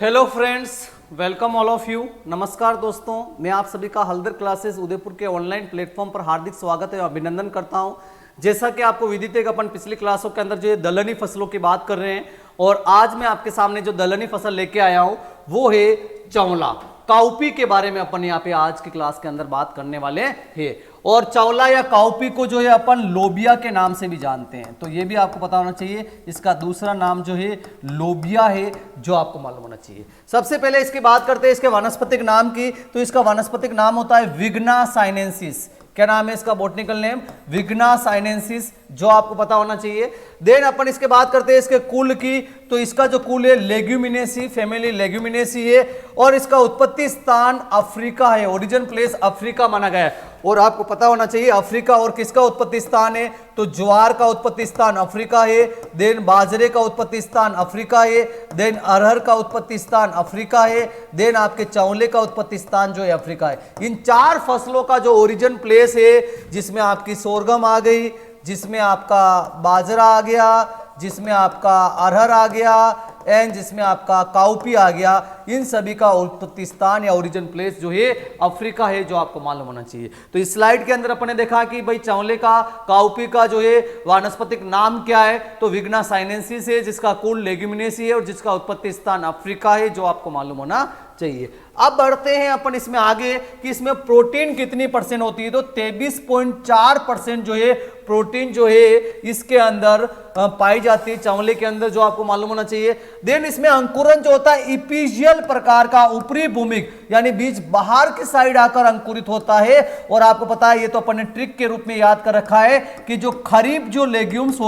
Hello friends, welcome all of you. नमस्कार दोस्तों, मैं आप सभी का हल्दर क्लासेस उदयपुर के ऑनलाइन प्लेटफॉर्म पर हार्दिक स्वागत है और अभिनंदन करता हूं। जैसा कि आपको विदित है कि अपन पिछली क्लासों के अंदर जो दलहनी फसलों की बात कर रहे हैं और आज मैं आपके सामने जो दलहनी फसल लेके आया हूं वो है चौला काउपी के बारे में अपन यहाँ पे आज की क्लास के अंदर बात करने वाले हैं। और चौला या काउपी को जो है अपन लोबिया के नाम से भी जानते हैं, तो ये भी आपको पता होना चाहिए। इसका दूसरा नाम जो है लोबिया है, जो आपको मालूम होना चाहिए। सबसे पहले इसकी बात करते हैं इसके वानस्पतिक नाम की, तो इसका वानस्पतिक नाम होता है विग्ना साइनेंसिस। क्या नाम है इसका बोटनिकल नेम? विग्ना साइनेंसिस, जो आपको पता होना चाहिए। देन अपन इसके बात करते हैं इसके कुल की, तो इसका जो कुल है लेग्यूमिनेसी, फैमिली लेग्यूमिनेसी है और इसका उत्पत्ति स्थान अफ्रीका है, ओरिजिन प्लेस अफ्रीका माना गया है। और आपको पता होना चाहिए अफ्रीका और किसका उत्पत्ति स्थान है, तो ज्वार का उत्पत्ति स्थान अफ्रीका है, देन बाजरे का उत्पत्ति स्थान अफ्रीका है, देन अरहर का उत्पत्ति स्थान अफ्रीका है, देन आपके चावले का उत्पत्ति स्थान जो है अफ्रीका है। इन चार फसलों का जो ओरिजिन प्लेस है, जिसमें आपकी सोरगम आ गई, जिसमें आपका बाजरा आ गया, जिसमें आपका अरहर आ गया एंड जिसमें आपका काउपी आ गया, इन सभी का उत्पत्ति स्थान या ओरिजिन प्लेस जो है अफ्रीका है, जो आपको मालूम होना चाहिए। तो इस स्लाइड के अंदर अपन ने देखा कि भाई चावले का काउपी का जो है वानस्पतिक नाम क्या है, तो विग्ना साइनेंसिस है, जिसका कुल लेग्यूमिनेसी है और जिसका उत्पत्ति स्थान अफ्रीका है, जो आपको मालूम होना चाहिए। अब बढ़ते हैं अपन इसमें आगे कि इसमें प्रोटीन कितनी परसेंट होती है, तो 23.4% जो है प्रोटीन जो है इसके अंदर पाई जाती है चावले के अंदर, जो आपको मालूम होना चाहिए। देन इसमें अंकुरन जो होता है इपिजियल प्रकार का, ऊपरी भूमिक यानी बीज बाहर की साइड आकर अंकुरित होता है। और आपको पता है, ये तो अपन ने ट्रिक के रूप में याद कर रखा है कि जो खरीफ जो लेग्यूम्स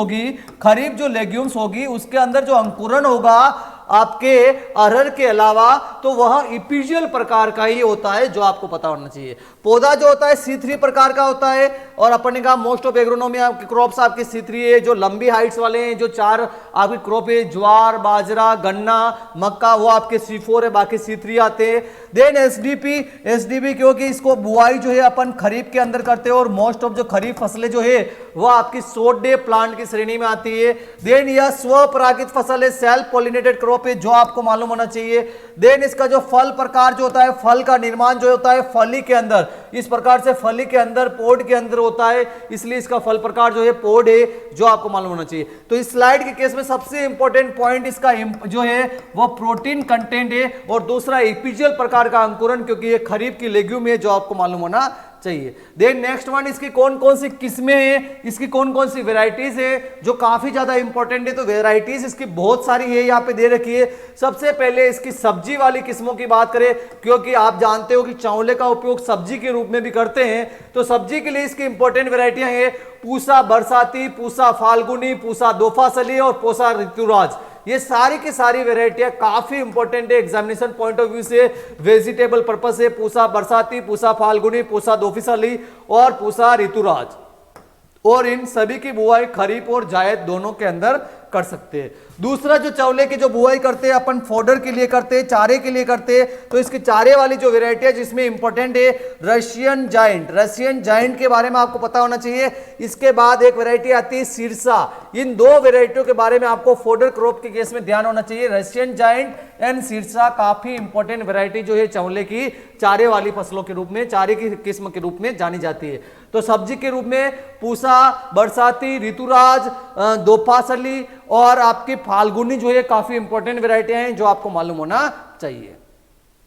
होगी उसके अंदर जो अंकुरन होगा आपके अरहर के अलावा, तो वह इपिजियल प्रकार का ही होता है, जो आपको पता होना चाहिए। पौधा जो होता है C3 प्रकार का होता है और अपन ने कहा मोस्ट ऑफ एग्रोनॉमी आपके क्रॉप्स आपके C3 है, जो लंबी हाइट्स वाले हैं, जो चार आपकी क्रॉप है ज्वार, बाजरा, गन्ना, मक्का, वो आपके C4 है, बाकी C3 आते हैं। देन एसडीबी क्योंकि इसको बुआई जो है अपन खरीफ के अंदर करते हैं और मोस्ट ऑफ जो खरीफ फसलें जो है वह आपकी शॉर्ट डे प्लांट की श्रेणी में आती है। देन यह स्वपरागित फसल है, सेल्फ पॉलिनेटेड क्रॉप है, जो आपको मालूम होना चाहिए। देन इसका जो फल प्रकार जो होता है, फल का निर्माण जो होता है फली के अंदर, इस प्रकार से फली के अंदर पोड के अंदर होता है, इसलिए इसका फल प्रकार जो है पोड है, जो आपको मालूम होना चाहिए। तो इस स्लाइड के केस में सबसे इंपॉर्टेंट पॉइंट इसका जो है वो प्रोटीन कंटेंट है और दूसरा एपिजियल प्रकार का अंकुरन, क्योंकि ये खरीफ की लेग्यूम है, जो आपको मालूम होना चाहिए। देन नेक्स्ट वन, इसकी कौन कौन सी किस्में हैं, इसकी कौन कौन सी वेराइटीज है, जो काफी ज्यादा इंपॉर्टेंट है। तो वेराइटीज इसकी बहुत सारी है, यहाँ पे दे रखी है। सबसे पहले इसकी सब्जी वाली किस्मों की बात करें, क्योंकि आप जानते हो कि चावले का उपयोग सब्जी के रूप में भी करते हैं, तो सब्जी के लिए इसकी इंपॉर्टेंट वेराइटियां हैं पूसा बरसाती, पूसा फाल्गुनी, पूसा दोफासली और पूसा ऋतुराज। ये सारी की सारी वेराइटियां काफी इंपॉर्टेंट है एग्जामिनेशन पॉइंट ऑफ व्यू से, वेजिटेबल पर्पस से। पूसा बरसाती, पूसा फाल्गुनी, पूसा दोफासली और पूसा ऋतुराज, और इन सभी की बुआई खरीफ और जायद दोनों के अंदर कर सकते हैं। दूसरा जो चावले की जो बुआई करते हैं अपन फोडर के लिए करते हैं, चारे के लिए करते हैं, तो इसकी चारे वाली जो वेराइटी है जिसमें इंपॉर्टेंट है रशियन जायंट के बारे में आपको पता होना चाहिए। इसके बाद एक वेराइटी आती है सिरसा। इन दो वेराइटियों के बारे में आपको फोडर क्रॉप के केस में ध्यान होना चाहिए। रशियन जायंट एंड सिरसा काफी इंपॉर्टेंट वेराइटी जो है चावले की चारे वाली फसलों के रूप में, चारे की किस्म के रूप में जानी जाती है। तो सब्जी के रूप में पूसा बरसाती, ऋतुराज, दोफासली और आपकी फाल्गुनी जो है काफी इंपॉर्टेंट वेराइटियां हैं, जो आपको मालूम होना चाहिए।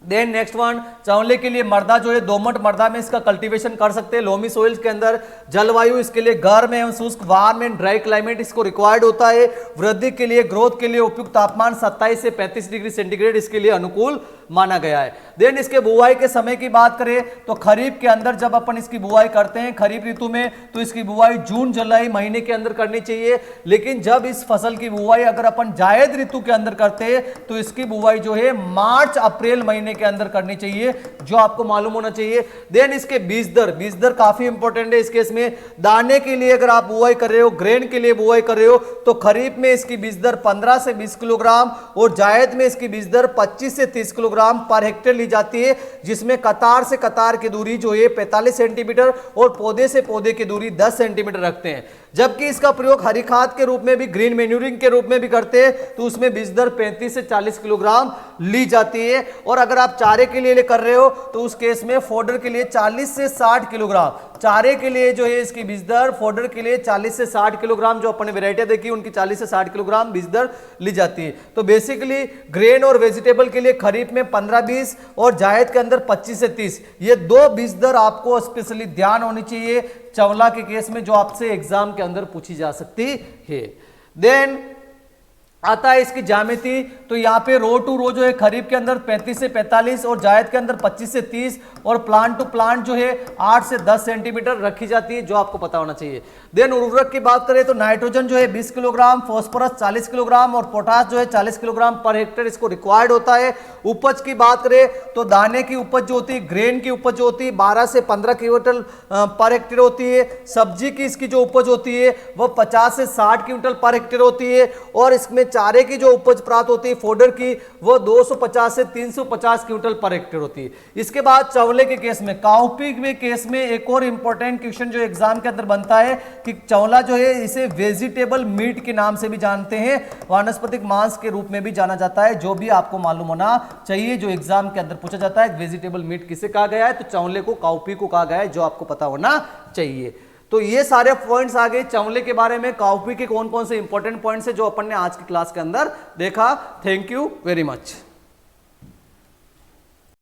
देन नेक्स्ट वन, चावले के लिए मर्दा जो है दोमट मर्दा में इसका कल्टीवेशन कर सकते हैं। लोमी सोइल्स के अंदर जलवायु इसके लिए गर्म एवं शुष्क, वार्म एंड ड्राई क्लाइमेट इसको रिक्वायर्ड होता है। वृद्धि के लिए, ग्रोथ के लिए उपयुक्त तापमान 27 से 35 डिग्री सेंटीग्रेड इसके लिए अनुकूल माना गया है। देन इसके बुआई के समय की बात करें तो खरीफ के अंदर जब अपन इसकी बुआई करते हैं खरीफ ऋतु में, तो इसकी बुआई जून जुलाई महीने के अंदर करनी चाहिए। लेकिन जब इस फसल की बुआई अगर अपन जायद ऋतु के अंदर करते हैं तो इसकी बुआई जो है मार्च अप्रैल महीने के अंदर करनी चाहिए, जो आपको मालूम होना चाहिए। देन इसके बीज दर काफी इंपॉर्टेंट है इस केस में। दाने के लिए अगर आप बुआई कर रहे हो, ग्रेन के लिए बुआई कर रहे हो, तो खरीफ में इसकी बीज दर 15 से 20 किलोग्राम और जायद में इसकी बीज दर 25 से 30 किलोग्राम पर हेक्टेयर ली जाती है, जिसमें कतार से कतार की दूरी जो है 45 सेंटीमीटर और पौधे से पौधे की दूरी 10 सेंटीमीटर रखते हैं। जबकि इसका प्रयोग हरी खाद के रूप में भी, ग्रीन मैन्यूरिंग के रूप में भी करते हैं, तो उसमें बीज दर 35 से 40 किलोग्राम ली जाती है। और अगर आप चारे के लिए कर रहे हो तो उस केस में फोडर के लिए 40 से 60 किलोग्राम, चारे के लिए जो है इसकी बीज दर, फोडर के लिए 40 से 60 किलोग्राम, जो अपने वेराइटियां देखी उनकी 40 से 60 किलोग्राम बीज दर ली जाती है। तो बेसिकली ग्रेन और वेजिटेबल के लिए खरीफ में 15-20 और जायद के अंदर 25 से 30, ये दो बीज दर आपको स्पेशली ध्यान होनी चाहिए चवला के केस में, जो आपसे एग्जाम के अंदर पूछी जा सकती है। देन आता है इसकी ज्यामिति। तो यहाँ पे रो टू रो जो है खरीफ के अंदर 35 से 45 और जायद के अंदर 25 से 30 और प्लांट टू प्लांट जो है 8 से 10 सेंटीमीटर रखी जाती है, जो आपको पता होना चाहिए। देन उर्वरक की बात करें तो नाइट्रोजन जो है 20 किलोग्राम, फास्फोरस 40 किलोग्राम और पोटास जो है 40 किलोग्राम पर हेक्टेयर इसको रिक्वायर्ड होता है। उपज की बात करें तो दाने की उपज जो होती है, ग्रेन की उपज जो होती है 12 से 15 क्विंटल पर हेक्टेयर होती है। सब्जी की इसकी जो उपज होती है वह 50 से 60 क्विंटल पर हेक्टेयर होती है। और इसमें चारे की जो उपज प्राप्त होती है फोडर की, वो 250 से 350 क्विंटल पर हेक्टेयर होती है। इसके बाद चवले के केस में, काउपी के केस में एक और इंपॉर्टेंट क्वेश्चन जो एग्जाम के अंदर बनता है कि चवला जो है इसे वेजिटेबल मीट के नाम से भी जानते हैं, वानस्पतिक मांस के रूप में भी जाना जाता है, जो भी आपको मालूम होना चाहिए, जो एग्जाम के अंदर पूछा जाता है। वेजिटेबल मीट किसे कहा गया है, तो चवले को काउपी को कहा गया है, जो आपको पता होना चाहिए। तो ये सारे पॉइंट्स आ गए चवले के बारे में, काउपी के कौन कौन से इंपॉर्टेंट पॉइंट्स है जो अपन ने आज की क्लास के अंदर देखा। Thank you very much.